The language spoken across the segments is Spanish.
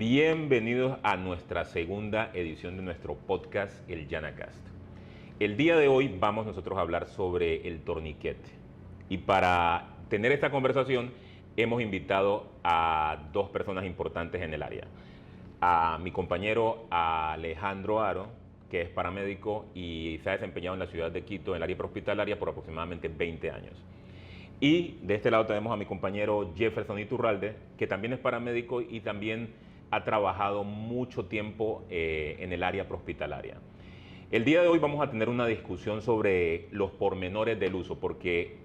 Bienvenidos a nuestra segunda edición de nuestro podcast, el YanaCast. El día de hoy vamos nosotros a hablar sobre el torniquete. Y para tener esta conversación hemos invitado a dos personas importantes en el área. A mi compañero Alejandro Aro, que es paramédico y se ha desempeñado en la ciudad de Quito, en el área prehospitalaria, por aproximadamente 20 años. Y de este lado tenemos a mi compañero Jefferson Iturralde, que también es paramédico y también ha trabajado mucho tiempo en el área prehospitalaria. El día de hoy vamos a tener una discusión sobre los pormenores del uso, porque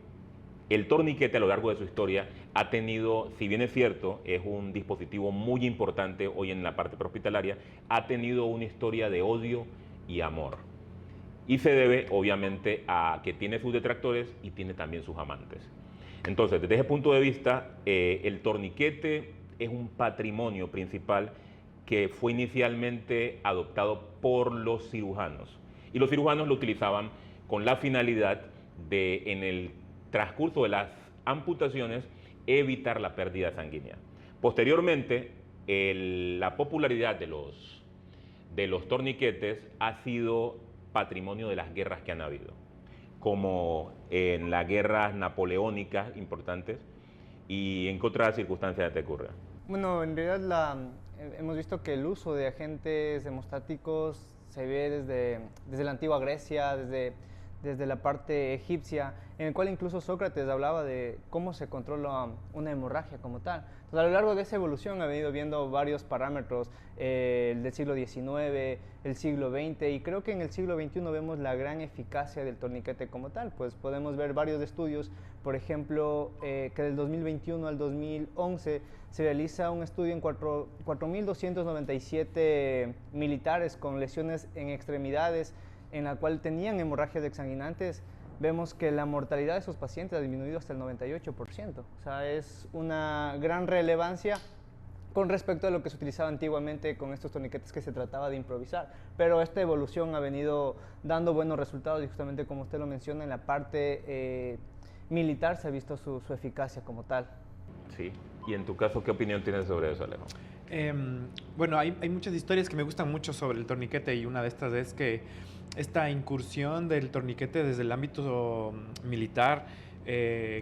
el torniquete a lo largo de su historia ha tenido, si bien es cierto, es un dispositivo muy importante hoy en la parte prehospitalaria, ha tenido una historia de odio y amor. Y se debe, obviamente, a que tiene sus detractores y tiene también sus amantes. Entonces, desde ese punto de vista, el torniquete es un patrimonio principal que fue inicialmente adoptado por los cirujanos. Y los cirujanos lo utilizaban con la finalidad de, en el transcurso de las amputaciones, evitar la pérdida sanguínea. Posteriormente, la popularidad de los torniquetes ha sido patrimonio de las guerras que han habido, como en las guerras napoleónicas importantes. ¿Y en qué otras circunstancias te ocurre? Bueno, en realidad hemos visto que el uso de agentes hemostáticos se ve desde la antigua Grecia, desde la parte egipcia, en el cual incluso Sócrates hablaba de cómo se controla una hemorragia como tal. Entonces, a lo largo de esa evolución ha venido viendo varios parámetros, el del siglo XIX, el siglo XX, y creo que en el siglo XXI vemos la gran eficacia del torniquete como tal. Pues podemos ver varios estudios, por ejemplo, que del 2021 al 2011 se realiza un estudio en 4.297 militares con lesiones en extremidades, en la cual tenían hemorragias exsanguinantes. Vemos que la mortalidad de esos pacientes ha disminuido hasta el 98%. O sea, es una gran relevancia con respecto a lo que se utilizaba antiguamente con estos torniquetes, que se trataba de improvisar. Pero esta evolución ha venido dando buenos resultados y justamente, como usted lo menciona, en la parte militar se ha visto su eficacia como tal. Sí. ¿Y en tu caso qué opinión tienes sobre eso, Alejo? Bueno, hay muchas historias que me gustan mucho sobre el torniquete, y una de estas es que esta incursión del torniquete desde el ámbito militar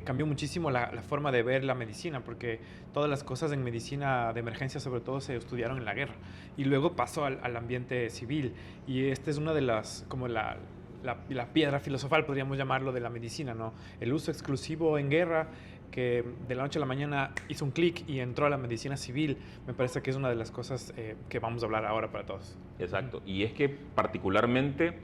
cambió muchísimo la forma de ver la medicina, porque todas las cosas en medicina de emergencia sobre todo se estudiaron en la guerra y luego pasó al ambiente civil, y esta es una de las, como la piedra filosofal, podríamos llamarlo, de la medicina, ¿no? El uso exclusivo en guerra, que de la noche a la mañana hizo un clic y entró a la medicina civil. Me parece que es una de las cosas que vamos a hablar ahora para todos. Exacto, y es que particularmente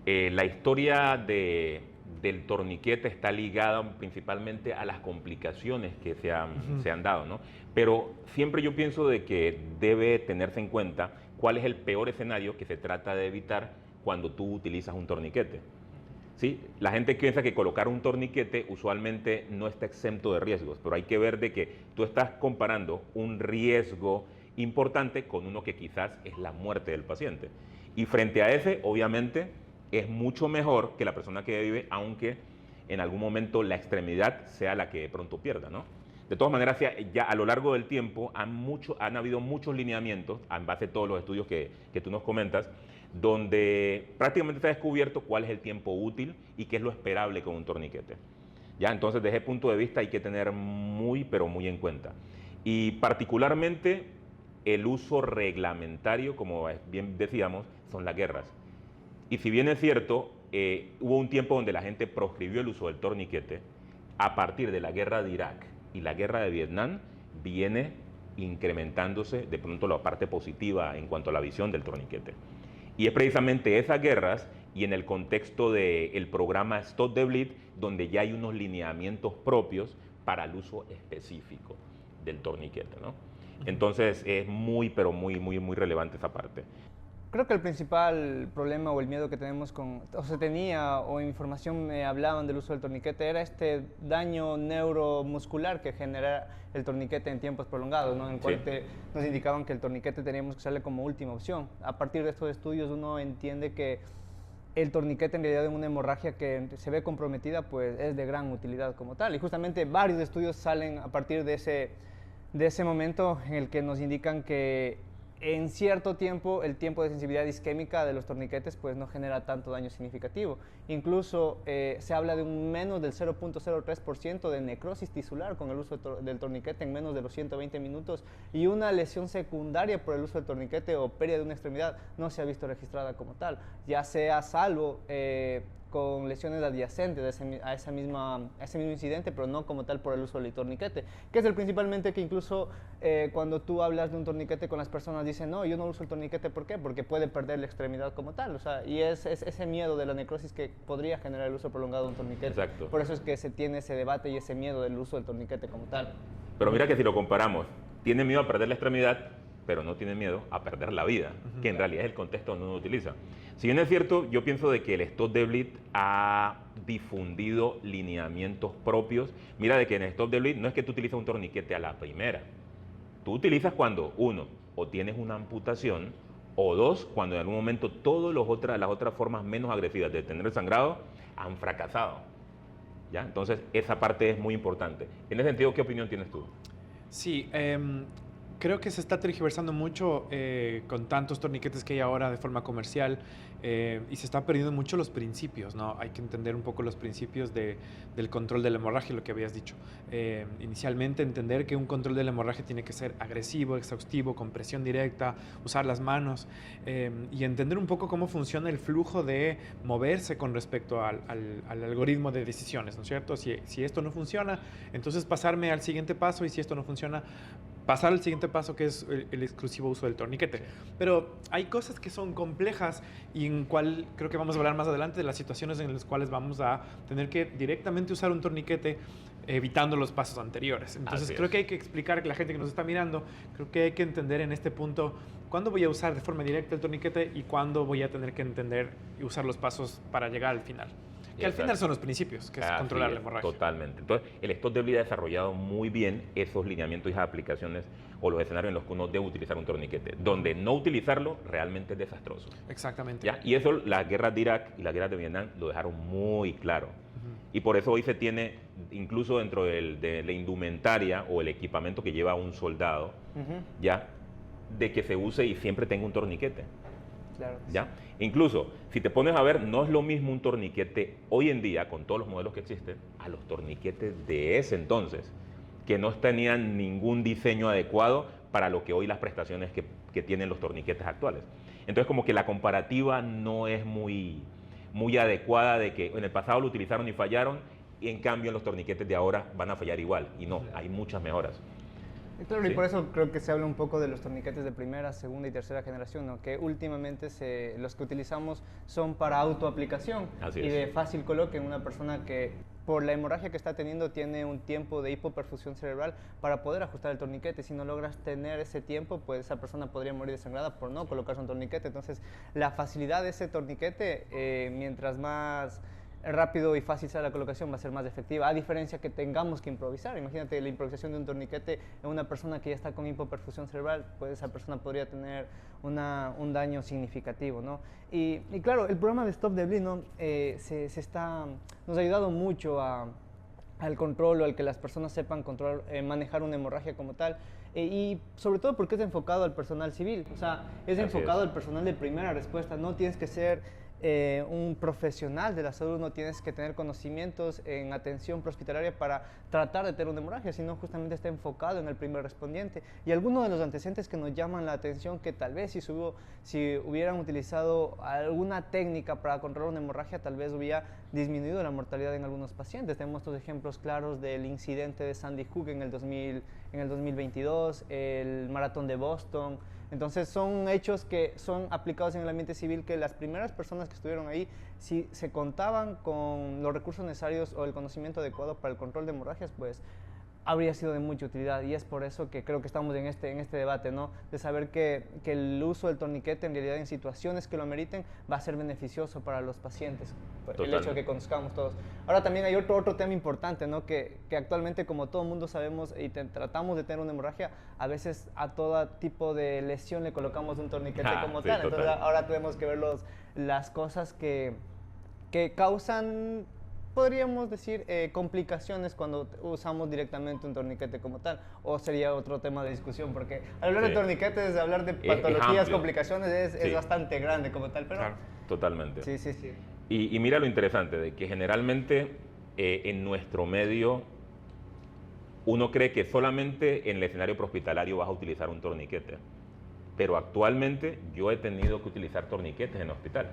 la historia del torniquete está ligada principalmente a las complicaciones que se han dado, ¿no? Pero siempre yo pienso de que debe tenerse en cuenta cuál es el peor escenario que se trata de evitar cuando tú utilizas un torniquete. ¿Sí? La gente piensa que colocar un torniquete usualmente no está exento de riesgos, pero hay que ver de que tú estás comparando un riesgo importante con uno que quizás es la muerte del paciente. Y frente a ese, obviamente, es mucho mejor que la persona que vive, aunque en algún momento la extremidad sea la que de pronto pierda, ¿no? De todas maneras, ya a lo largo del tiempo han habido muchos lineamientos, en base a todos los estudios que tú nos comentas, donde prácticamente se ha descubierto cuál es el tiempo útil y qué es lo esperable con un torniquete. Ya, entonces, desde ese punto de vista hay que tener muy, pero muy en cuenta. Y particularmente el uso reglamentario, como bien decíamos, son las guerras. Y si bien es cierto, hubo un tiempo donde la gente proscribió el uso del torniquete, a partir de la guerra de Irak y la guerra de Vietnam viene incrementándose de pronto la parte positiva en cuanto a la visión del torniquete. Y es precisamente esas guerras y en el contexto del programa Stop the Bleed donde ya hay unos lineamientos propios para el uso específico del torniquete, ¿no? Entonces es muy, pero muy, muy, muy relevante esa parte. Creo que el principal problema o el miedo que tenemos o se tenía, o información me hablaban del uso del torniquete, era este daño neuromuscular que genera el torniquete en tiempos prolongados, ¿no? En el cual nos indicaban que el torniquete teníamos que usarle como última opción. A partir de estos estudios uno entiende que el torniquete, en realidad, en una hemorragia que se ve comprometida, pues es de gran utilidad como tal. Y justamente varios estudios salen a partir de ese momento en el que nos indican que en cierto tiempo, el tiempo de sensibilidad isquémica de los torniquetes pues no genera tanto daño significativo. Incluso se habla de un menos del 0.03% de necrosis tisular con el uso del torniquete en menos de los 120 minutos, y una lesión secundaria por el uso del torniquete o pérdida de una extremidad no se ha visto registrada como tal, ya sea salvo con lesiones adyacentes a ese mismo incidente, pero no como tal por el uso del torniquete, que es el principalmente que incluso cuando tú hablas de un torniquete con las personas dicen, no, yo no uso el torniquete, ¿por qué? Porque puede perder la extremidad como tal, o sea, y es ese miedo de la necrosis que podría generar el uso prolongado de un torniquete. Exacto. Por eso es que se tiene ese debate y ese miedo del uso del torniquete como tal. Pero mira que si lo comparamos, tiene miedo a perder la extremidad, pero no tiene miedo a perder la vida, que en realidad es el contexto donde uno utiliza. Si bien es cierto, yo pienso de que el Stop the Bleed ha difundido lineamientos propios. Mira de que en el Stop the Bleed no es que tú utilizas un torniquete a la primera. Tú utilizas cuando, uno, o tienes una amputación, o dos, cuando en algún momento todas las otras formas menos agresivas de tener el sangrado han fracasado. ¿Ya? Entonces, esa parte es muy importante. En ese sentido, ¿qué opinión tienes tú? Sí, creo que se está tergiversando mucho con tantos torniquetes que hay ahora de forma comercial y se están perdiendo mucho los principios, ¿no? Hay que entender un poco los principios del control de la hemorragia, lo que habías dicho. Inicialmente entender que un control de la hemorragia tiene que ser agresivo, exhaustivo, con presión directa, usar las manos y entender un poco cómo funciona el flujo de moverse con respecto al algoritmo de decisiones, ¿no es cierto? Si esto no funciona, entonces pasarme al siguiente paso, y si esto no funciona, pasar al siguiente paso, que es el exclusivo uso del torniquete. Pero hay cosas que son complejas y en cual creo que vamos a hablar más adelante de las situaciones en las cuales vamos a tener que directamente usar un torniquete evitando los pasos anteriores. Entonces creo que hay que explicar a la gente que nos está mirando, creo que hay que entender en este punto cuándo voy a usar de forma directa el torniquete y cuándo voy a tener que entender y usar los pasos para llegar al final. Que al final son los principios, que es controlar la hemorragia. Totalmente. Entonces, el Stop the Bleed ha desarrollado muy bien esos lineamientos y esas aplicaciones o los escenarios en los que uno debe utilizar un torniquete. Donde no utilizarlo realmente es desastroso. Exactamente. ¿Ya? Y eso las guerras de Irak y las guerras de Vietnam lo dejaron muy claro. Y por eso hoy se tiene, incluso dentro de la indumentaria o el equipamiento que lleva un soldado, ya, de que se use y siempre tenga un torniquete. Claro. ¿Ya? Incluso, si te pones a ver, no es lo mismo un torniquete hoy en día, con todos los modelos que existen, a los torniquetes de ese entonces, que no tenían ningún diseño adecuado para lo que hoy las prestaciones que tienen los torniquetes actuales. Entonces, como que la comparativa no es muy adecuada, de que en el pasado lo utilizaron y fallaron, y en cambio en los torniquetes de ahora van a fallar igual. Y no, hay muchas mejoras. Claro, y por eso creo que se habla un poco de los torniquetes de primera, segunda y tercera generación, ¿no? Que últimamente los que utilizamos son para autoaplicación y de fácil coloque en una persona que por la hemorragia que está teniendo tiene un tiempo de hipoperfusión cerebral para poder ajustar el torniquete. Si no logras tener ese tiempo, pues esa persona podría morir desangrada por no colocarse un torniquete. Entonces, la facilidad de ese torniquete, mientras más rápido y fácil sea la colocación, va a ser más efectiva, a diferencia que tengamos que improvisar. Imagínate la improvisación de un torniquete en una persona que ya está con hipoperfusión cerebral, pues esa persona podría tener un daño significativo, ¿no? Y claro, el programa de Stop the Bleed, ¿no? Nos ha ayudado mucho al control o al que las personas sepan controlar, manejar una hemorragia como tal. Y sobre todo porque es enfocado al personal civil, o sea, es enfocado al personal de primera respuesta. No tienes que ser un profesional de la salud, no tienes que tener conocimientos en atención prehospitalaria para tratar de tener una hemorragia, sino justamente está enfocado en el primer respondiente. Y algunos de los antecedentes que nos llaman la atención, que tal vez si hubieran utilizado alguna técnica para controlar una hemorragia, tal vez hubiera disminuido la mortalidad en algunos pacientes. Tenemos estos ejemplos claros del incidente de Sandy Hook en el 2022, el maratón de Boston. Entonces son hechos que son aplicados en el ambiente civil, que las primeras personas que estuvieron ahí, si se contaban con los recursos necesarios o el conocimiento adecuado para el control de hemorragias, pues habría sido de mucha utilidad. Y es por eso que creo que estamos en este debate, ¿no? De saber que el uso del torniquete en realidad en situaciones que lo ameriten va a ser beneficioso para los pacientes. El hecho de que conozcamos todos. Ahora también hay otro tema importante, ¿no? Que actualmente, como todo mundo sabemos y tratamos de tener una hemorragia, a veces a todo tipo de lesión le colocamos un torniquete como tal. Entonces ahora tenemos que ver las cosas que causan podríamos decir, complicaciones cuando usamos directamente un torniquete como tal? ¿O sería otro tema de discusión? Porque hablar de torniquetes, hablar de patologías, complicaciones, es bastante grande como tal, pero... Claro, totalmente. Sí, sí, sí. Y mira lo interesante, de que generalmente en nuestro medio uno cree que solamente en el escenario prehospitalario vas a utilizar un torniquete, pero actualmente yo he tenido que utilizar torniquetes en el hospital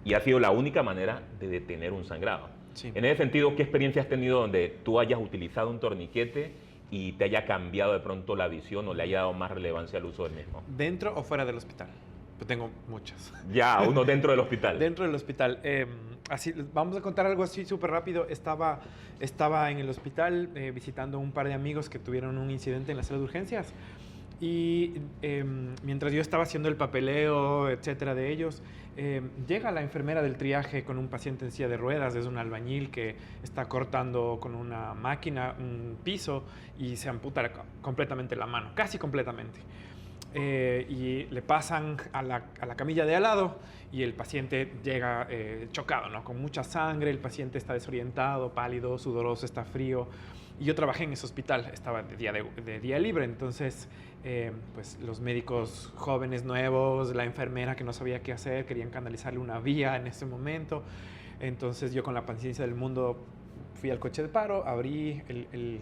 y ha sido la única manera de detener un sangrado. Sí. En ese sentido, ¿qué experiencia has tenido donde tú hayas utilizado un torniquete y te haya cambiado de pronto la visión o le haya dado más relevancia al uso del mismo? ¿Dentro o fuera del hospital? Pues tengo muchas. Ya, uno dentro del hospital. Dentro del hospital. Así, vamos a contar algo así súper rápido. Estaba en el hospital visitando un par de amigos que tuvieron un incidente en la sala de urgencias. Y mientras yo estaba haciendo el papeleo, etcétera, de ellos, llega la enfermera del triaje con un paciente en silla de ruedas. Es un albañil que está cortando con una máquina un piso y se amputa completamente la mano, casi completamente. Y le pasan a la camilla de al lado y el paciente llega chocado, ¿no? Con mucha sangre, el paciente está desorientado, pálido, sudoroso, está frío. Y yo trabajé en ese hospital, estaba de día libre, entonces pues los médicos jóvenes nuevos, la enfermera que no sabía qué hacer, querían canalizarle una vía en ese momento. Entonces yo con la paciencia del mundo fui al coche de paro, abrí el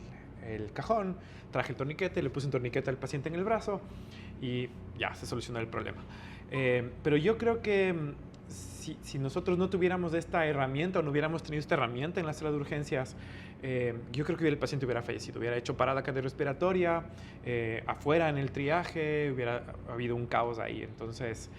cajón, traje el torniquete, le puse un torniquete al paciente en el brazo y ya se solucionó el problema. Pero yo creo que si nosotros no tuviéramos esta herramienta o no hubiéramos tenido esta herramienta en la sala de urgencias, yo creo que el paciente hubiera fallecido, hubiera hecho parada cardiorrespiratoria, afuera en el triaje, hubiera habido un caos ahí. Entonces,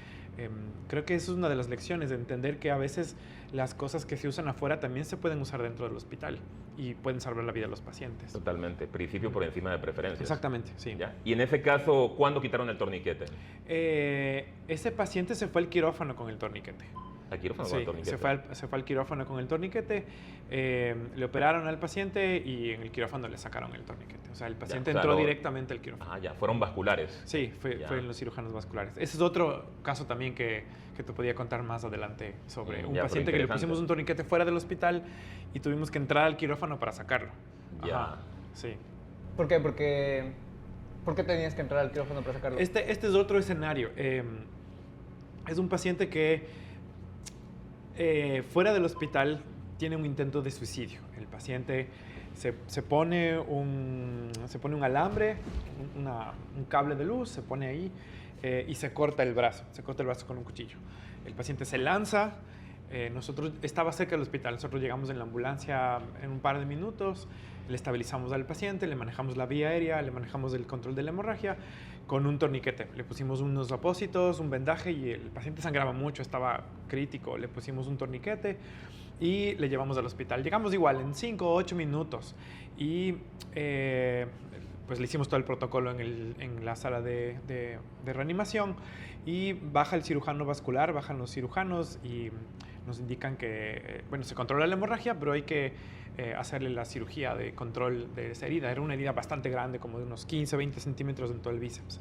creo que eso es una de las lecciones, de entender que a veces las cosas que se usan afuera también se pueden usar dentro del hospital y pueden salvar la vida de los pacientes. Totalmente, principio por encima de preferencias. Exactamente, sí. ¿Ya? Y en ese caso, ¿cuándo quitaron el torniquete? Ese paciente se fue al quirófano con el torniquete. ¿Al quirófano Sí, con el torniquete? se fue al quirófano con el torniquete, le operaron al paciente y en el quirófano le sacaron el torniquete. O sea, el paciente entró directamente al quirófano. Ah, ya, fueron vasculares. Sí, fue en los cirujanos vasculares. Ese es otro caso también que te podía contar más adelante sobre un paciente que le pusimos un torniquete fuera del hospital y tuvimos que entrar al quirófano para sacarlo. Ya. Ajá, sí. ¿Por qué? ¿Por qué tenías que entrar al quirófano para sacarlo? Este es otro escenario. Es un paciente que fuera del hospital tiene un intento de suicidio. El paciente se pone un alambre, un cable de luz, se pone ahí y se corta el brazo con un cuchillo. El paciente se lanza, estaba cerca del hospital, nosotros llegamos en la ambulancia en un par de minutos, le estabilizamos al paciente, le manejamos la vía aérea, le manejamos el control de la hemorragia con un torniquete. Le pusimos unos apósitos, un vendaje y el paciente sangraba mucho, estaba crítico. Le pusimos un torniquete y le llevamos al hospital. Llegamos igual en 5 o 8 minutos y pues le hicimos todo el protocolo en la sala de reanimación y baja el cirujano vascular, bajan los cirujanos y nos indican que, bueno, se controla la hemorragia, pero hay que hacerle la cirugía de control de esa herida. Era una herida bastante grande, como de unos 15, 20 centímetros en todo el bíceps.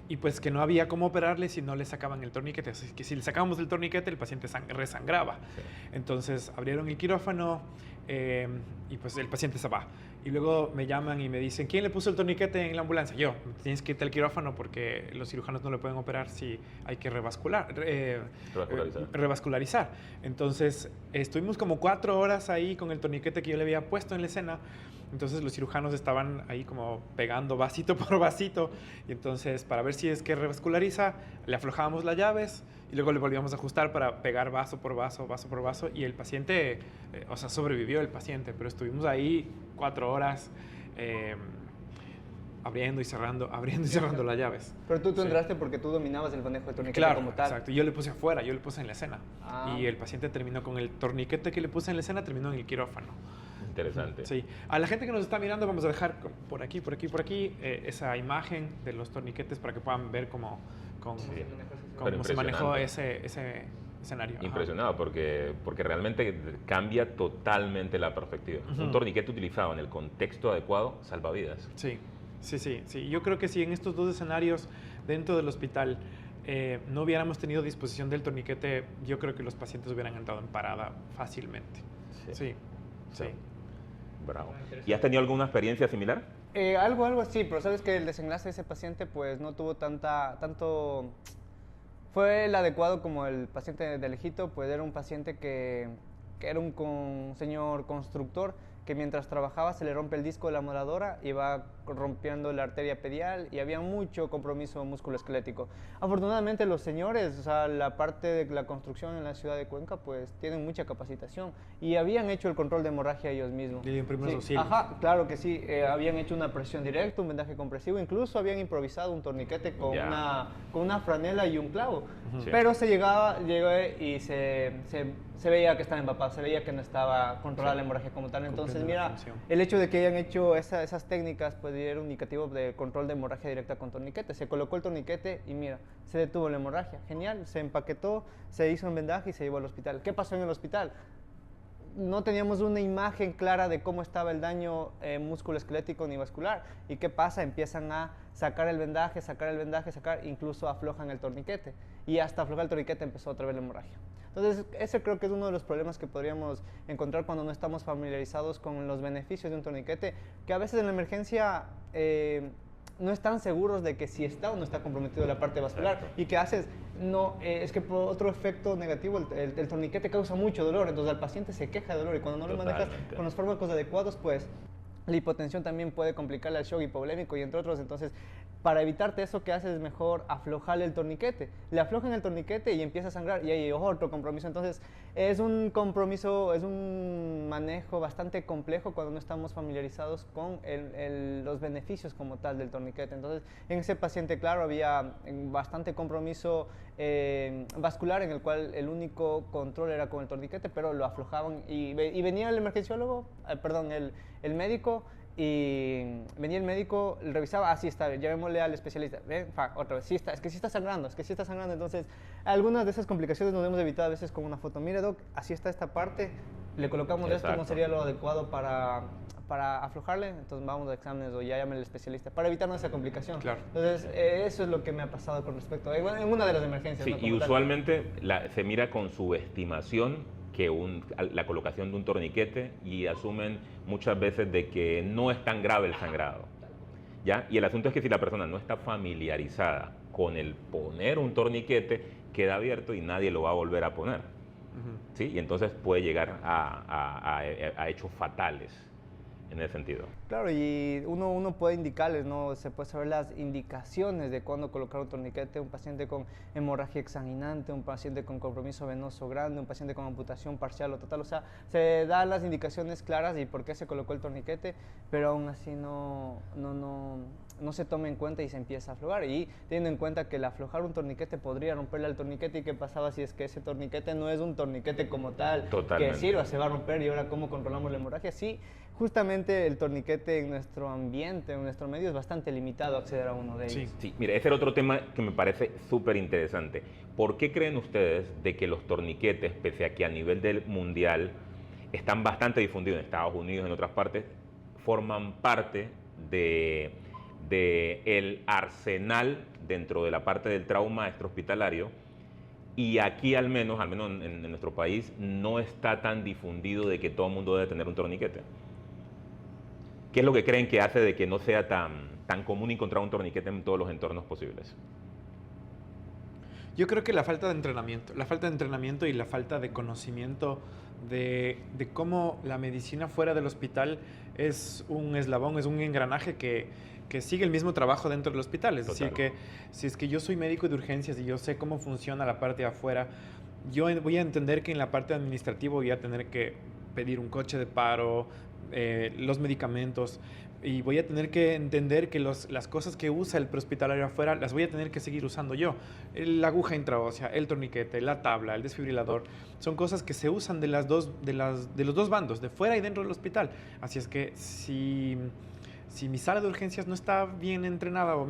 Y pues que no había cómo operarle si no le sacaban el torniquete. Así que si le sacábamos el torniquete, el paciente resangraba. Sí. Entonces abrieron el quirófano y pues el paciente se va. Y luego me llaman y me dicen, ¿quién le puso el torniquete en la ambulancia? Yo, tienes que irte al quirófano porque los cirujanos no le pueden operar si hay que revascularizar. Entonces, estuvimos como 4 horas ahí con el torniquete que yo le había puesto en la escena. Entonces, los cirujanos estaban ahí como pegando vasito por vasito. Y entonces, para ver si es que revasculariza, le aflojábamos las llaves y luego le volvíamos a ajustar para pegar vaso por vaso, vaso por vaso. Y el paciente, o sea, sobrevivió el paciente, pero estuvimos ahí 4 horas abriendo y cerrando las llaves. Pero tú entraste porque tú dominabas el manejo de torniquete, claro, como tal. Exacto. Yo le puse afuera, yo le puse en la escena. Y el paciente terminó con el torniquete que le puse en la escena, terminó en el quirófano. Interesante. Sí. A la gente que nos está mirando vamos a dejar por aquí esa imagen de los torniquetes para que puedan ver cómo se manejó ese escenario. Impresionado, porque realmente cambia totalmente la perspectiva. Un torniquete utilizado en el contexto adecuado salva vidas. Sí. Yo creo que sí, en estos 2 escenarios dentro del hospital no hubiéramos tenido disposición del torniquete, yo creo que los pacientes hubieran entrado en parada fácilmente. Sí. Bravo. ¿Y has tenido alguna experiencia similar? Algo así, pero sabes que el desenlace de ese paciente pues no tuvo tanto... Fue el adecuado como el paciente de lejito, pues era un paciente que era un señor constructor que mientras trabajaba se le rompe el disco de la moladora y va rompiendo la arteria pedial y había mucho compromiso musculoesquelético. Afortunadamente los señores, o sea, la parte de la construcción en la ciudad de Cuenca, pues tienen mucha capacitación y habían hecho el control de hemorragia ellos mismos. Y en primeros auxilios. Ajá, claro que sí, habían hecho una presión directa, un vendaje compresivo, incluso habían improvisado un torniquete con una franela y un clavo. Pero se llegaba y se veía que estaba empapado, se veía que no estaba controlada la hemorragia como tal. Entonces, mira, el hecho de que hayan hecho esas técnicas, pues era un indicativo de control de hemorragia directa con torniquete. Se colocó el torniquete y mira, se detuvo la hemorragia. Genial, se empaquetó, se hizo un vendaje y se llevó al hospital. ¿Qué pasó en el hospital? No teníamos una imagen clara de cómo estaba el daño musculoesquelético ni vascular. ¿Y qué pasa? Empiezan a sacar el vendaje, incluso aflojan el torniquete. Y hasta aflojar el torniquete empezó otra vez la hemorragia. Entonces, ese creo que es uno de los problemas que podríamos encontrar cuando no estamos familiarizados con los beneficios de un torniquete, que a veces en la emergencia no están seguros de que si está o no está comprometido la parte vascular. ¿Y qué haces? No, es que por otro efecto negativo, el torniquete causa mucho dolor, entonces el paciente se queja de dolor y cuando no lo manejas con los fármacos adecuados, pues la hipotensión también puede complicarle al shock hipovolémico y entre otros. Entonces, para evitarte eso, ¿qué haces? Es mejor aflojarle el torniquete. Le aflojan el torniquete y empieza a sangrar y hay otro compromiso. Entonces, es un compromiso, es un manejo bastante complejo cuando no estamos familiarizados con los beneficios como tal del torniquete. Entonces, en ese paciente, claro, había bastante compromiso vascular en el cual el único control era con el torniquete, pero lo aflojaban y venía el emergenciólogo, el médico. Y venía el médico, revisaba, sí está bien, llevémosle al especialista, otra vez, es que sí está sangrando. Entonces, algunas de esas complicaciones nos hemos evitado a veces con una foto. Mire, doc, así está esta parte, le colocamos esto, no sería lo adecuado para aflojarle, entonces vamos a exámenes o ya llame al especialista, para evitarnos esa complicación. Claro. Entonces, eso es lo que me ha pasado con respecto en una de las emergencias. Sí, ¿no? y usualmente se mira con subestimación que la colocación de un torniquete y asumen muchas veces de que no es tan grave el sangrado, ¿ya? Y el asunto es que si la persona no está familiarizada con el poner un torniquete, queda abierto y nadie lo va a volver a poner, ¿sí? Y entonces puede llegar a hechos fatales en ese sentido. Claro, y uno puede indicarles, ¿no? Se puede saber las indicaciones de cuándo colocar un torniquete, un paciente con hemorragia exsanguinante, un paciente con compromiso venoso grande, un paciente con amputación parcial o total, o sea, se dan las indicaciones claras y por qué se colocó el torniquete, pero aún así no se toma en cuenta y se empieza a aflojar. Y teniendo en cuenta que el aflojar un torniquete podría romperle al torniquete, ¿y qué pasaba si es que ese torniquete no es un torniquete como tal? Totalmente. Que sirva, se va a romper y ahora ¿cómo controlamos la hemorragia? Sí, justamente el torniquete en nuestro ambiente, en nuestro medio, es bastante limitado acceder a uno de ellos. Sí, mire, ese era otro tema que me parece súper interesante. ¿Por qué creen ustedes de que los torniquetes, pese a que a nivel del mundial están bastante difundidos en Estados Unidos, en otras partes, forman parte de el arsenal dentro de la parte del trauma extrahospitalario, y aquí al menos en nuestro país no está tan difundido de que todo el mundo debe tener un torniquete? ¿Qué es lo que creen que hace de que no sea tan común encontrar un torniquete en todos los entornos posibles? Yo creo que la falta de entrenamiento y la falta de conocimiento de cómo la medicina fuera del hospital es un eslabón, es un engranaje que sigue el mismo trabajo dentro del hospital. Es decir, que si es que yo soy médico de urgencias y yo sé cómo funciona la parte de afuera, yo voy a entender que en la parte administrativa voy a tener que pedir un coche de paro, los medicamentos, y voy a tener que entender que las cosas que usa el prehospitalario afuera las voy a tener que seguir usando yo. La aguja intraósea, el torniquete, la tabla, el desfibrilador, son cosas que se usan de los dos bandos, de fuera y dentro del hospital. Así es que si mi sala de urgencias no está bien entrenada o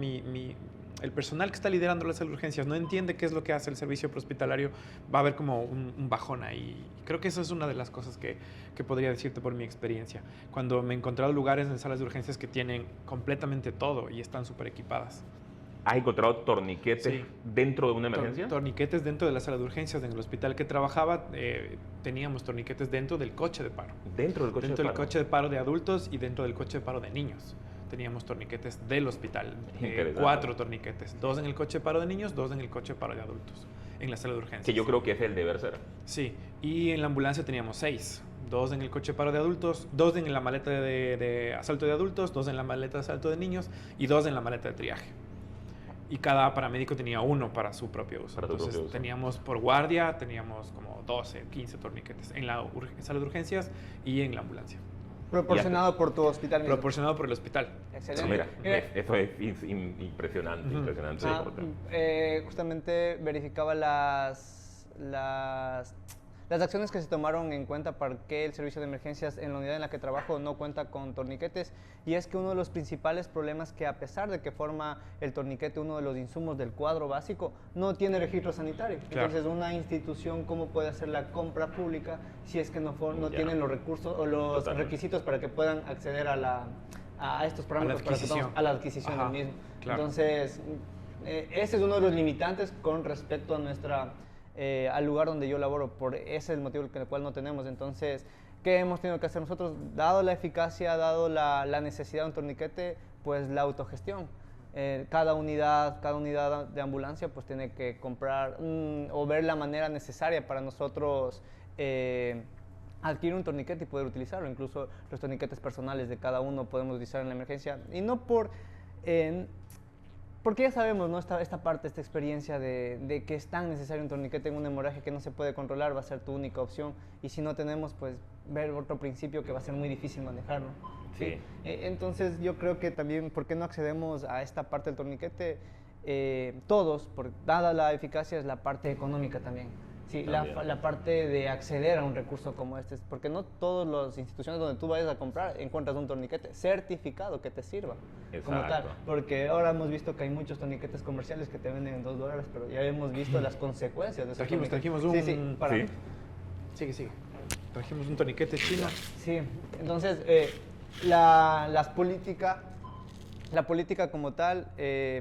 el personal que está liderando la sala de urgencias no entiende qué es lo que hace el servicio prehospitalario, va a haber como un bajón ahí. Creo que eso es una de las cosas que podría decirte por mi experiencia. Cuando me he encontrado lugares en salas de urgencias que tienen completamente todo y están súper equipadas. ¿Has encontrado torniquetes Sí. dentro de una emergencia? Torniquetes dentro de la sala de urgencias. En el hospital que trabajaba teníamos torniquetes dentro del coche de paro. Dentro del coche Dentro de del paro. coche de paro de adultos y dentro del coche de paro de niños. Teníamos torniquetes del hospital. Interesante. 4 torniquetes. 2 en el coche de paro de niños, 2 en el coche de paro de adultos. En la sala de urgencias. Que yo creo que es el deber ser. Sí. Y en la ambulancia teníamos 6. 2 en el coche de paro de adultos, 2 en la maleta de asalto de adultos, 2 en la maleta de asalto de niños y 2 en la maleta de triaje. Y cada paramédico tenía uno para su propio uso. Para tu Entonces propio uso. teníamos por guardia, teníamos como 12, 15 torniquetes en la sala de urgencias y en la ambulancia. Proporcionado por tu hospital mismo. Proporcionado por el hospital. Excelente. Mira, Mira, eso es impresionante, Ujú. impresionante. Ah, Sí. justamente verificaba las acciones que se tomaron en cuenta para que el servicio de emergencias en la unidad en la que trabajo no cuenta con torniquetes, y es que uno de los principales problemas que, a pesar de que forma el torniquete uno de los insumos del cuadro básico, no tiene registro sanitario. Claro. Entonces, una institución, ¿cómo puede hacer la compra pública si es que no Ya. tienen los recursos o los Totalmente. requisitos para que puedan acceder a estos parámetros, adquisición. a la adquisición Ajá, del mismo? claro. Entonces, ese es uno de los limitantes con respecto a al lugar donde yo laboro. Ese es el motivo por el cual no tenemos. Entonces, ¿qué hemos tenido que hacer nosotros? Dado la eficacia, dado la necesidad de un torniquete, pues la autogestión. Cada unidad de ambulancia pues tiene que comprar o ver la manera necesaria para nosotros adquirir un torniquete y poder utilizarlo. Incluso los torniquetes personales de cada uno podemos utilizar en la emergencia. Y no porque ya sabemos, ¿no? Esta parte, esta experiencia de que es tan necesario un torniquete en una hemorragia que no se puede controlar, va a ser tu única opción. Y si no tenemos, pues ver otro principio que va a ser muy difícil manejarlo. Sí. Entonces yo creo que también, ¿por qué no accedemos a esta parte del torniquete? Todos, dada la eficacia, es la parte económica también. Sí, También. la parte de acceder a un recurso como este, porque no todas las instituciones donde tú vayas a comprar encuentras un torniquete certificado que te sirva como tal. Exacto. Porque ahora hemos visto que hay muchos torniquetes comerciales que te venden en $2, pero ya hemos visto las consecuencias de esos Trajimos torniquetes. un... Sí, para, Sí. Sigue. Trajimos un torniquete chino. Sí, entonces la política como tal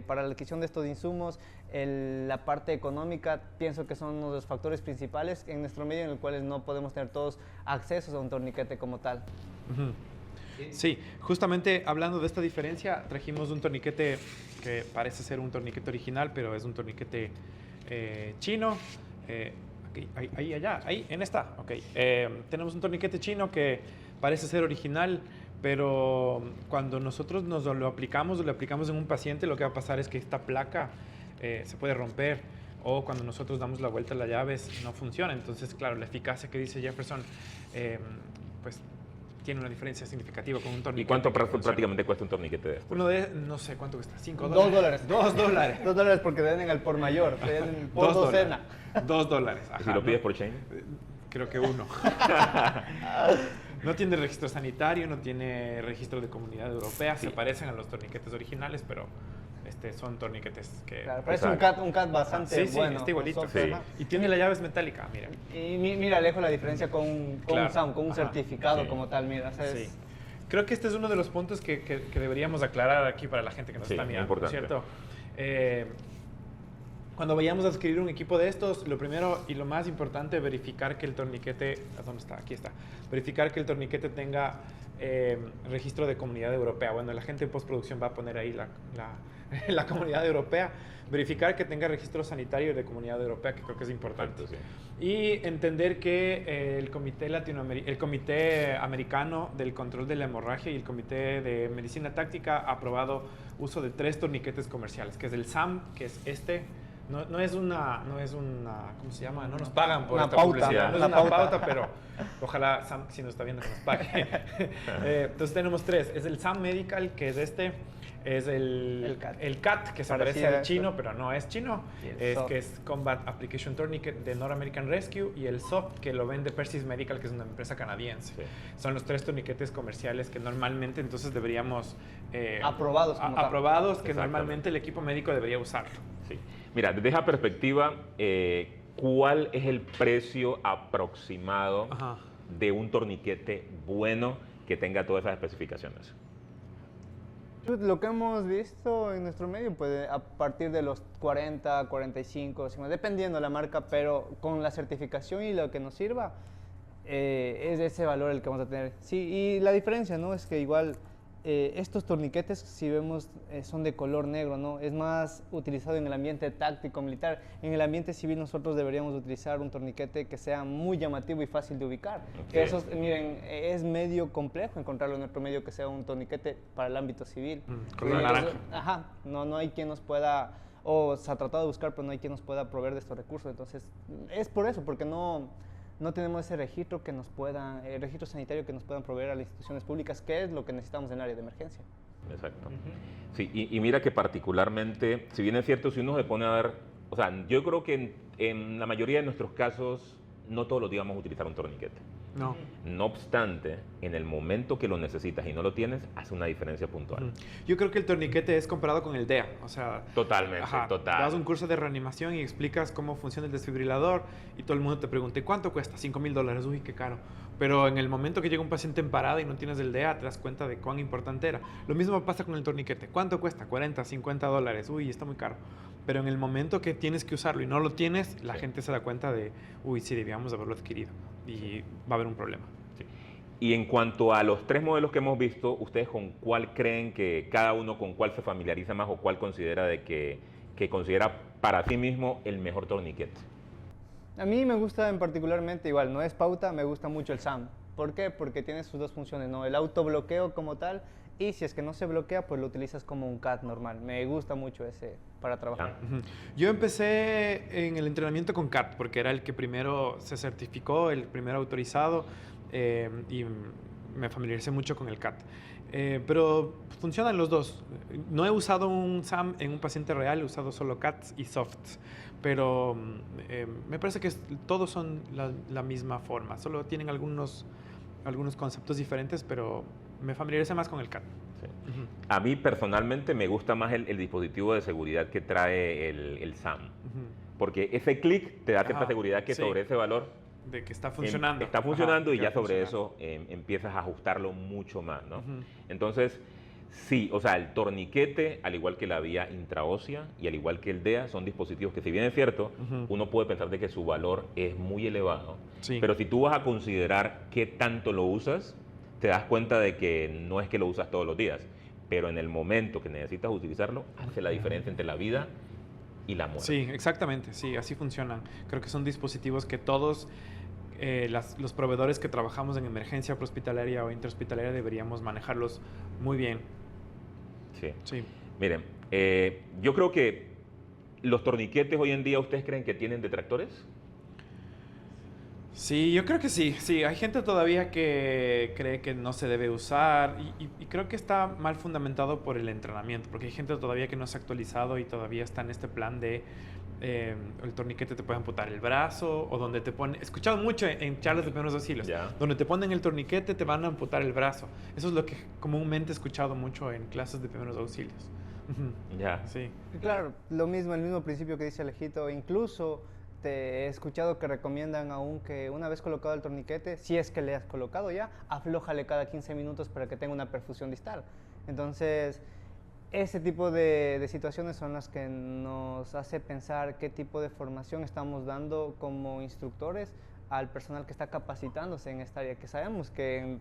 para la adquisición de estos insumos, la parte económica, pienso que son uno de los factores principales en nuestro medio en el cual no podemos tener todos accesos a un torniquete como tal. Ujú. Sí, justamente hablando de esta diferencia, trajimos un torniquete que parece ser un torniquete original, pero es un torniquete chino. Aquí, ahí, en esta. Okay. Tenemos un torniquete chino que parece ser original, pero cuando nosotros lo aplicamos en un paciente, lo que va a pasar es que esta placa se puede romper, o cuando nosotros damos la vuelta a las llaves no funciona. Entonces, claro, la eficacia que dice Jefferson, pues tiene una diferencia significativa con un torniquete. ¿Y cuánto que funciona. prácticamente cuesta un torniquete de estos? Uno de, no sé cuánto cuesta, $5. $2. $2. $2 porque te venden al por mayor, te venden por $2. docena. $2. ¿Y Ajá, si lo pides por chain? Creo que uno. No tiene registro sanitario, no tiene registro de comunidad europea. Sí. Se parecen a los torniquetes originales, pero son torniquetes que... Claro, pero es Exacto. un CAT bastante Sí, bueno. está igualito. con software, Sí. ajá. Y tiene la llave es metálica, mira. Y mira, lejos la diferencia con un Claro. sound, con un Ajá. certificado Sí. como tal, mira. O sea, Sí. Creo que este es uno de los puntos que deberíamos aclarar aquí para la gente que nos Sí, está muy mirando, ¿no es importante. cierto? Cuando vayamos a adquirir un equipo de estos, lo primero y lo más importante, verificar que el torniquete... ¿Dónde está? Aquí está. Verificar que el torniquete tenga registro de Comunidad Europea. Bueno, la gente en postproducción va a poner ahí la Comunidad Europea. Verificar que tenga registro sanitario de Comunidad Europea, que creo que es importante. Exacto, sí. Y entender que el Comité Americano del Control de la Hemorragia y el Comité de Medicina Táctica ha aprobado uso de 3 torniquetes comerciales, que es el SAM, que es este. No es una, ¿cómo se llama? No nos pagan por Una esta pauta, publicidad. No es una una pauta. pauta, pero ojalá SAM, si nos está viendo, que nos pague. Entonces tenemos 3. Es el SAM Medical, que es este. Es el CAT, que se parece Parecido a al chino, pero no es chino. Y el Es SOF. que es Combat Application Tourniquet de North American Rescue, y el SOF, que lo vende Persis Medical, que es una empresa canadiense. Sí. Son los 3 torniquetes comerciales que normalmente entonces deberíamos... Aprobados como tal. aprobados, que Exactamente. normalmente el equipo médico debería usarlo. Sí. Mira, desde esa perspectiva, ¿cuál es el precio aproximado Ajá. de un torniquete bueno que tenga todas esas especificaciones? Lo que hemos visto en nuestro medio, pues a partir de los 40, 45, 50, dependiendo de la marca, pero con la certificación y lo que nos sirva, es ese valor el que vamos a tener. Sí, y la diferencia, ¿no? Es que igual estos torniquetes, si vemos, son de color negro, ¿no? Es más utilizado en el ambiente táctico militar. En el ambiente civil nosotros deberíamos utilizar un torniquete que sea muy llamativo y fácil de ubicar. Okay. Eso, miren, es medio complejo encontrarlo en nuestro medio que sea un torniquete para el ámbito civil. Color naranja. Ajá, no hay quien nos pueda, o se ha tratado de buscar, pero no hay quien nos pueda proveer de estos recursos. Entonces, es por eso, porque no tenemos ese registro que nos pueda, el registro sanitario que nos puedan proveer a las instituciones públicas, que es lo que necesitamos en el área de emergencia. Exacto. Sí, y mira que particularmente, si bien es cierto, si uno se pone a ver, o sea, yo creo que en la mayoría de nuestros casos, no todos los días vamos a utilizar un torniquete. No. No obstante, en el momento que lo necesitas y no lo tienes, hace una diferencia puntual. Yo creo que el torniquete es comparado con el DEA, o sea... Totalmente, Ajá, total. das un curso de reanimación y explicas cómo funciona el desfibrilador y todo el mundo te pregunta, ¿cuánto cuesta? $5,000. Uy, qué caro. Pero en el momento que llega un paciente en parada y no tienes el DEA, te das cuenta de cuán importante era. Lo mismo pasa con el torniquete. ¿Cuánto cuesta? $40, $50. Uy, está muy caro. Pero en el momento que tienes que usarlo y no lo tienes, la gente se da cuenta de, uy, sí, debíamos haberlo adquirido. Y va a haber un problema. Sí. Y en cuanto a los 3 modelos que hemos visto, ¿ustedes con cuál creen que cada uno con cuál se familiariza más o cuál considera de que considera para sí mismo el mejor torniquete? A mí me gusta en particularmente, igual, no es pauta, me gusta mucho el SAM. ¿Por qué? Porque tiene sus dos funciones, ¿no? El autobloqueo como tal, y si es que no se bloquea, pues lo utilizas como un CAT normal. Me gusta mucho ese para trabajar. Yo empecé en el entrenamiento con CAT, porque era el que primero se certificó, el primero autorizado, y me familiaricé mucho con el CAT. Pero funcionan los dos. No he usado un SAM en un paciente real, he usado solo CATs y SOFTs. Pero me parece que todos son la misma forma, solo tienen algunos conceptos diferentes, pero me familiaricé más con el CAT. Sí. A mí personalmente me gusta más el dispositivo de seguridad que trae el SAM, porque ese clic te da cierta seguridad que sobre ese valor de que está funcionando. Está funcionando y ya sobre eso empiezas a ajustarlo mucho más, ¿no? Entonces, sí, o sea, el torniquete, al igual que la vía intraósea y al igual que el DEA, son dispositivos que, si bien es cierto, uno puede pensar de que su valor es muy elevado, pero si tú vas a considerar qué tanto lo usas, te das cuenta de que no es que lo usas todos los días, pero en el momento que necesitas utilizarlo, hace la diferencia entre la vida y la muerte. Sí, exactamente, sí, así funcionan. Creo que son dispositivos que todos los proveedores que trabajamos en emergencia prehospitalaria o intrahospitalaria deberíamos manejarlos muy bien. Sí. Miren, yo creo que los torniquetes hoy en día, ¿ustedes creen que tienen detractores? Sí, yo creo que sí. Sí, hay gente todavía que cree que no se debe usar y creo que está mal fundamentado por el entrenamiento, porque hay gente todavía que no se ha actualizado y todavía está en este plan de el torniquete te puede amputar el brazo o donde te ponen... He escuchado mucho en charlas de primeros auxilios, donde te ponen el torniquete te van a amputar el brazo. Eso es lo que comúnmente he escuchado mucho en clases de primeros auxilios. Sí. Claro, el mismo principio que dice Alejito, incluso... Te he escuchado que recomiendan aún que una vez colocado el torniquete, si es que le has colocado ya, aflójale cada 15 minutos para que tenga una perfusión distal. Entonces, ese tipo de situaciones son las que nos hace pensar qué tipo de formación estamos dando como instructores al personal que está capacitándose en esta área, que sabemos que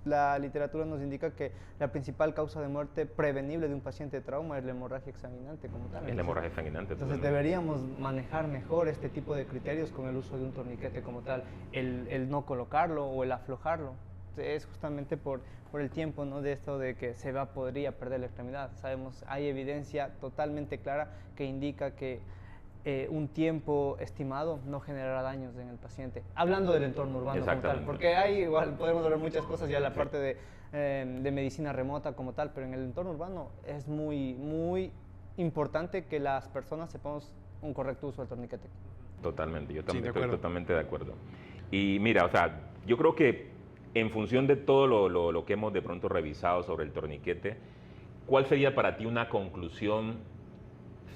la literatura nos indica que la principal causa de muerte prevenible de un paciente de trauma es la hemorragia exsanguinante como tal. Es la hemorragia exsanguinante. Entonces deberíamos manejar mejor este tipo de criterios con el uso de un torniquete como tal, el no colocarlo o el aflojarlo. Es justamente por el tiempo, ¿no? De esto de que podría perder la extremidad. Sabemos, hay evidencia totalmente clara que indica que un tiempo estimado no generará daños en el paciente. Hablando del entorno urbano como tal, porque ahí igual podemos ver muchas cosas ya la parte de medicina remota como tal, pero en el entorno urbano es muy importante que las personas sepamos un correcto uso del torniquete. Totalmente, yo también estoy totalmente de acuerdo. Y mira, o sea, yo creo que en función de todo lo que hemos de pronto revisado sobre el torniquete, ¿cuál sería para ti una conclusión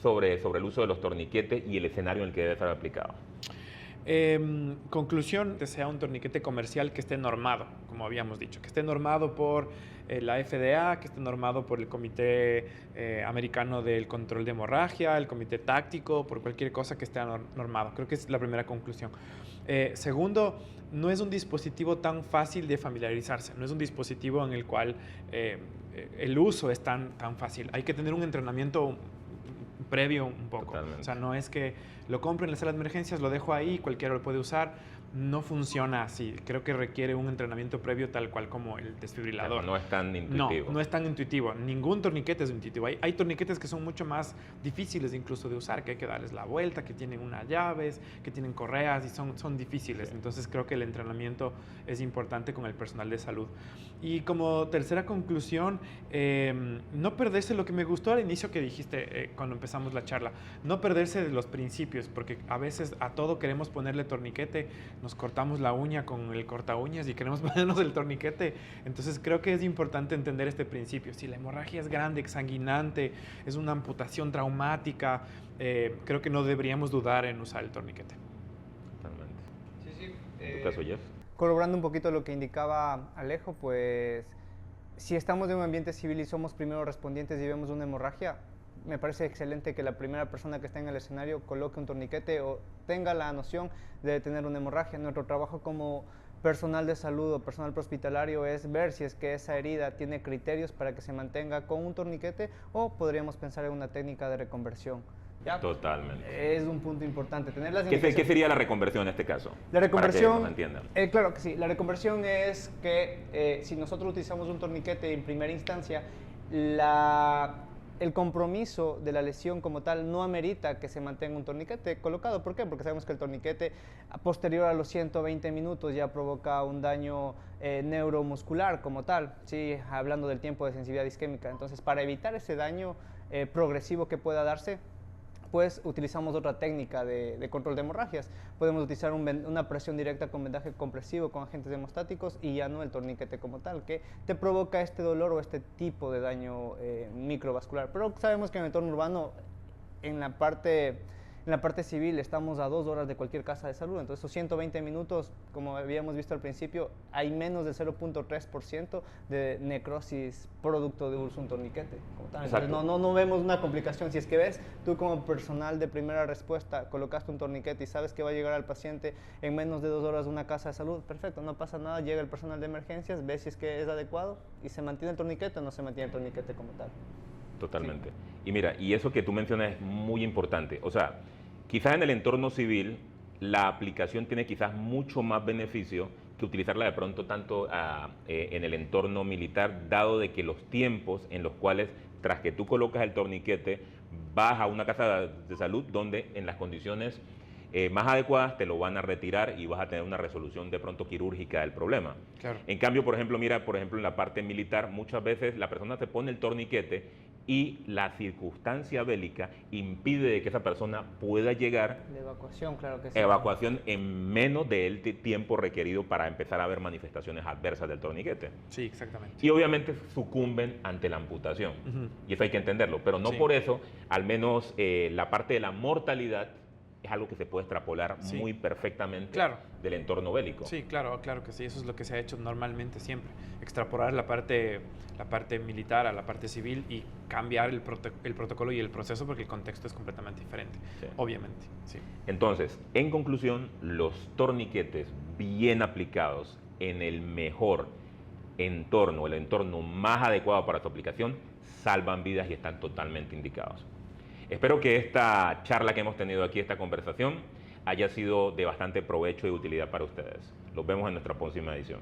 sobre el uso de los torniquetes y el escenario en el que debe estar aplicado? Conclusión, que sea un torniquete comercial que esté normado, como habíamos dicho, que esté normado por la FDA, que esté normado por el Comité Americano del Control de Hemorragia, el Comité Táctico, por cualquier cosa que esté normado. Creo que es la primera conclusión. Segundo, no es un dispositivo tan fácil de familiarizarse, no es un dispositivo en el cual el uso es tan fácil. Hay que tener un entrenamiento previo un poco. Totalmente. O sea, no es que lo compro en la sala de emergencias, lo dejo ahí, cualquiera lo puede usar. No funciona así. Creo que requiere un entrenamiento previo tal cual como el desfibrilador. No es tan intuitivo. No es tan intuitivo. Ningún torniquete es intuitivo. Hay torniquetes que son mucho más difíciles incluso de usar, que hay que darles la vuelta, que tienen unas llaves, que tienen correas y son difíciles. Sí. Entonces creo que el entrenamiento es importante con el personal de salud. Y como tercera conclusión, no perderse lo que me gustó al inicio que dijiste cuando empezamos la charla. No perderse de los principios, porque a veces a todo queremos ponerle torniquete. Nos cortamos la uña con el corta uñas y queremos ponernos el torniquete. Entonces creo que es importante entender este principio. Si la hemorragia es grande, exsanguinante, es una amputación traumática, creo que no deberíamos dudar en usar el torniquete. Totalmente. Sí, sí. ¿En tu caso, Jeff? Corroborando un poquito lo que indicaba Alejo, pues si estamos en un ambiente civil y somos primeros respondientes y vemos una hemorragia, me parece excelente que la primera persona que esté en el escenario coloque un torniquete o tenga la noción de tener una hemorragia. Nuestro trabajo como personal de salud o personal prehospitalario es ver si es que esa herida tiene criterios para que se mantenga con un torniquete o podríamos pensar en una técnica de reconversión. ¿Ya? Totalmente. Es un punto importante. Tener las ¿Qué sería la reconversión en este caso? La reconversión, para que nos entiendan. Claro que sí. La reconversión es que si nosotros utilizamos un torniquete en primera instancia, el compromiso de la lesión como tal no amerita que se mantenga un torniquete colocado. ¿Por qué? Porque sabemos que el torniquete posterior a los 120 minutos ya provoca un daño neuromuscular como tal, ¿sí? Hablando del tiempo de sensibilidad isquémica. Entonces, para evitar ese daño progresivo que pueda darse, pues utilizamos otra técnica de control de hemorragias. Podemos utilizar una presión directa con vendaje compresivo con agentes hemostáticos y ya no el torniquete como tal, que te provoca este dolor o este tipo de daño microvascular. Pero sabemos que en el entorno urbano, en la parte civil, estamos a 2 horas de cualquier casa de salud. Entonces, esos 120 minutos, como habíamos visto al principio, hay menos del 0.3% de necrosis producto de uso de un torniquete. Entonces, no vemos una complicación. Si es que ves, tú como personal de primera respuesta, colocaste un torniquete y sabes que va a llegar al paciente en menos de 2 horas a una casa de salud, perfecto, no pasa nada, llega el personal de emergencias, ve si es que es adecuado y se mantiene el torniquete o no se mantiene el torniquete como tal. Totalmente. Sí. Y mira, y eso que tú mencionas es muy importante. O sea, quizás en el entorno civil la aplicación tiene quizás mucho más beneficio que utilizarla de pronto tanto en el entorno militar, dado de que los tiempos en los cuales tras que tú colocas el torniquete vas a una casa de salud donde en las condiciones más adecuadas te lo van a retirar y vas a tener una resolución de pronto quirúrgica del problema. Claro. En cambio, por ejemplo, mira, en la parte militar muchas veces la persona se pone el torniquete y la circunstancia bélica impide de que esa persona pueda llegar de evacuación, claro que sí. Evacuación en menos del tiempo requerido para empezar a ver manifestaciones adversas del torniquete. Sí, exactamente. Y obviamente sucumben ante la amputación. Y eso hay que entenderlo, pero no por eso, al menos la parte de la mortalidad es algo que se puede extrapolar muy perfectamente del entorno bélico. Sí, claro que sí. Eso es lo que se ha hecho normalmente siempre. Extrapolar la parte militar a la parte civil y cambiar el protocolo y el proceso porque el contexto es completamente diferente, obviamente. Sí. Entonces, en conclusión, los torniquetes bien aplicados en el mejor entorno, el entorno más adecuado para su aplicación, salvan vidas y están totalmente indicados. Espero que esta charla que hemos tenido aquí, esta conversación, haya sido de bastante provecho y utilidad para ustedes. Los vemos en nuestra próxima edición.